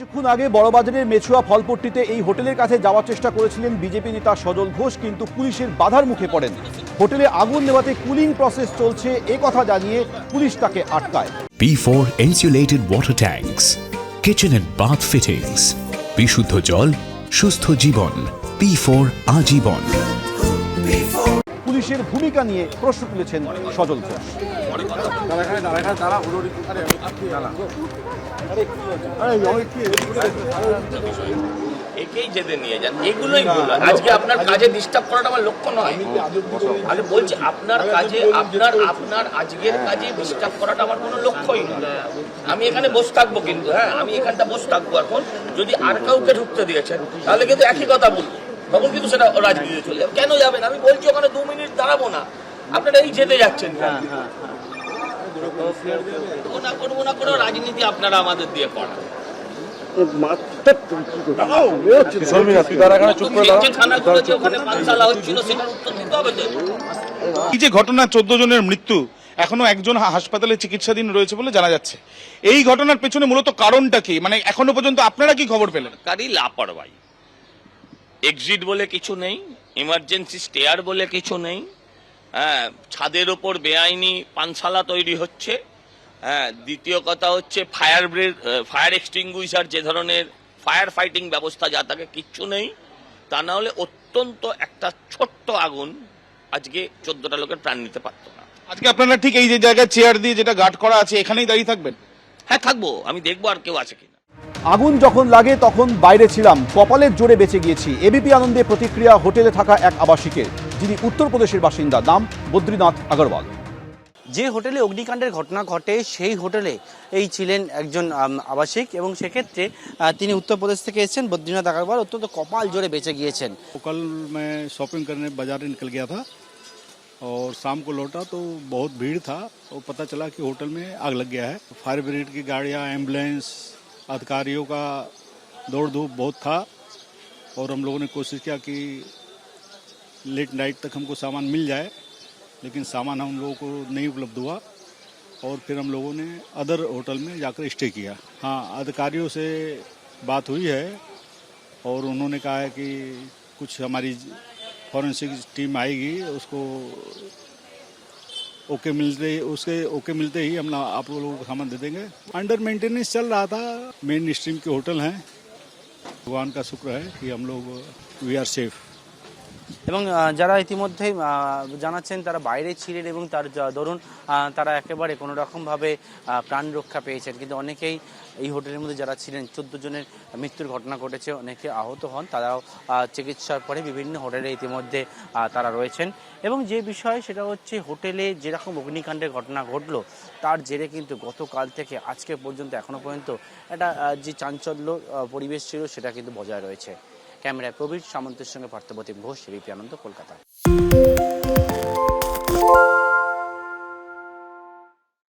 কিছুক্ষণ আগে বড়বাজারের মেছুয়া ফলপট্টিতে এই হোটেলের কাছে যাওয়ার চেষ্টা করেছিলেন বিজেপি নেতা সজল ঘোষ, কিন্তু পুলিশের বাধার মুখে পড়েন। হোটেলে আগুন নেভাতে কুলিং প্রসেস চলছে এ কথা জানিয়ে পুলিশ তাকে আটকায়। P4 insulated water tanks, kitchen and bath fittings, বিশুদ্ধ জল, সুস্থ জীবন, P4 আজীবন। পুলিশের ভূমিকা নিয়ে প্রশ্ন তুলেছেন সজল ঘোষ। একেই যেতে নিয়ে যান, এগুলোই ভুল। আজকে আপনার কাজে ডিস্টার্ব করাটা আমার লক্ষ্য নয়। আমি বলছি আপনার কাজে আপনার আজকের কাজে ডিস্টার্ব করাটা আমার কোনো লক্ষ্যই নয়। আমি এখানে বসে থাকবো, কিন্তু হ্যাঁ আমি এখানটা বসে থাকবো। এখন যদি আর কাউকে ঢুকতে দিয়েছেন তাহলে কিন্তু একই কথা বলবো, তখন কিন্তু সেটা রাজনীতিতে চলে যাবে। কেন যাবেন? আমি বলছি ওখানে 2 মিনিট দাঁড়াবো না, আপনারা এই যেতে যাচ্ছেন। করবো না কোনো রাজনীতি আপনারা আমাদের দিয়ে করেন। এই যে ঘটনা 14 জনের মৃত্যু, এখনো একজন হাসপাতালে চিকিৎসাধীন রয়েছে বলে জানা যাচ্ছে। এই ঘটনার পেছনে মূলত কারণটা কি, মানে এখনো পর্যন্ত আপনারা কি খবর পেলেন? কারি লাপরওয়াহি, এক্সিট বলে কিছু নেই, ইমার্জেন্সি স্টেয়ার বলে কিছু নেই। হ্যাঁ, ছাদের ওপর বেআইনি পানশালা তৈরি হচ্ছে। হ্যাঁ, দ্বিতীয় কথা হচ্ছে ফায়ার এক্সটিংগুইশার, যে ধরনের ফায়ার ফাইটিং ব্যবস্থা যা থাকে কিচ্ছু নেই। তা না হলে অত্যন্ত একটা ছোট্ট আগুন আজকে 14টা লোকের প্রাণ নিতে পারতো না। আজকে আপনারা ঠিক এই যে জায়গায় চেয়ার দিয়ে যেটা গার্ড করা আছে এখানেই দাঁড়িয়ে থাকবেন? হ্যাঁ থাকবো, আমি দেখবো আর কেউ আছে কিনা। আগুন যখন লাগে তখন বাইরে ছিলাম, কপালের জোরে বেঁচে গিয়েছি। এবিপি আনন্দে প্রতিক্রিয়া হোটেলে থাকা এক আবাসিকের, যিনি উত্তরপ্রদেশের বাসিন্দা, নাম বদ্রীনাথ আগরওয়াল। যে হোটেলে অগ্নিকাণ্ডের ঘটনা ঘটে সেই হোটেলে এই ছিলেন একজন আবাসিক, এবং সেক্ষেত্রে তিনি উত্তরপ্রদেশ থেকে এসেছেন। বদ্রীনাথ আগরওয়াল অত্যন্ত কপাল জোরে বেঁচে গিয়েছেন। कल मैं शॉपिंग करने बाजार निकल गया था और शाम को लौटा तो बहुत भीड़ था और पता चला कि होटल में आग लग गया है। फायर ब्रिगेड की गाड़ियां, एम्बुलेंस, अधिकारियों का दौड़ धूप बहुत था और हम लोगों ने कोशिश किया कि लेट नाइट तक हमको सामान मिल जाए, लेकिन सामान हम लोगों को नहीं उपलब्ध हुआ और फिर हम लोगों ने अदर होटल में जाकर स्टे किया। हाँ, अधिकारियों से बात हुई है और उन्होंने कहा है कि कुछ हमारी फॉरेंसिक टीम आएगी, उसको ओके मिलते ही हम आप लोगों को सामान दे देंगे। अंडर मेंटेनेंस चल रहा था, मेन स्ट्रीम के होटल हैं। भगवान का शुक्र है कि हम लोग वी आर सेफ। এবং যারা ইতিমধ্যে জানাচ্ছেন তারা বাইরে ছিলেন এবং তার দরুন তারা একেবারে কোনো রকমভাবে প্রাণ রক্ষা পেয়েছেন, কিন্তু অনেকেই এই হোটেলের মধ্যে যারা ছিলেন 14 জনের মৃত্যুর ঘটনা ঘটেছে, অনেকে আহত হন। তারাও চিকিৎসার পরে বিভিন্ন হোটেলে ইতিমধ্যে তারা রয়েছেন। এবং যে বিষয় সেটা হচ্ছে, হোটেলে যেরকম অগ্নিকাণ্ডের ঘটনা ঘটলো তার জেরে কিন্তু গতকাল থেকে আজকে পর্যন্ত এখনো পর্যন্ত একটা যে চাঞ্চল্য পরিবেশ ছিল সেটা কিন্তু বজায় রয়েছে। ক্যামেরায় প্রবীর সামন্তের সঙ্গে পার্থপ্রতিম ঘোষ, এবিপি আনন্দ, কলকাতা।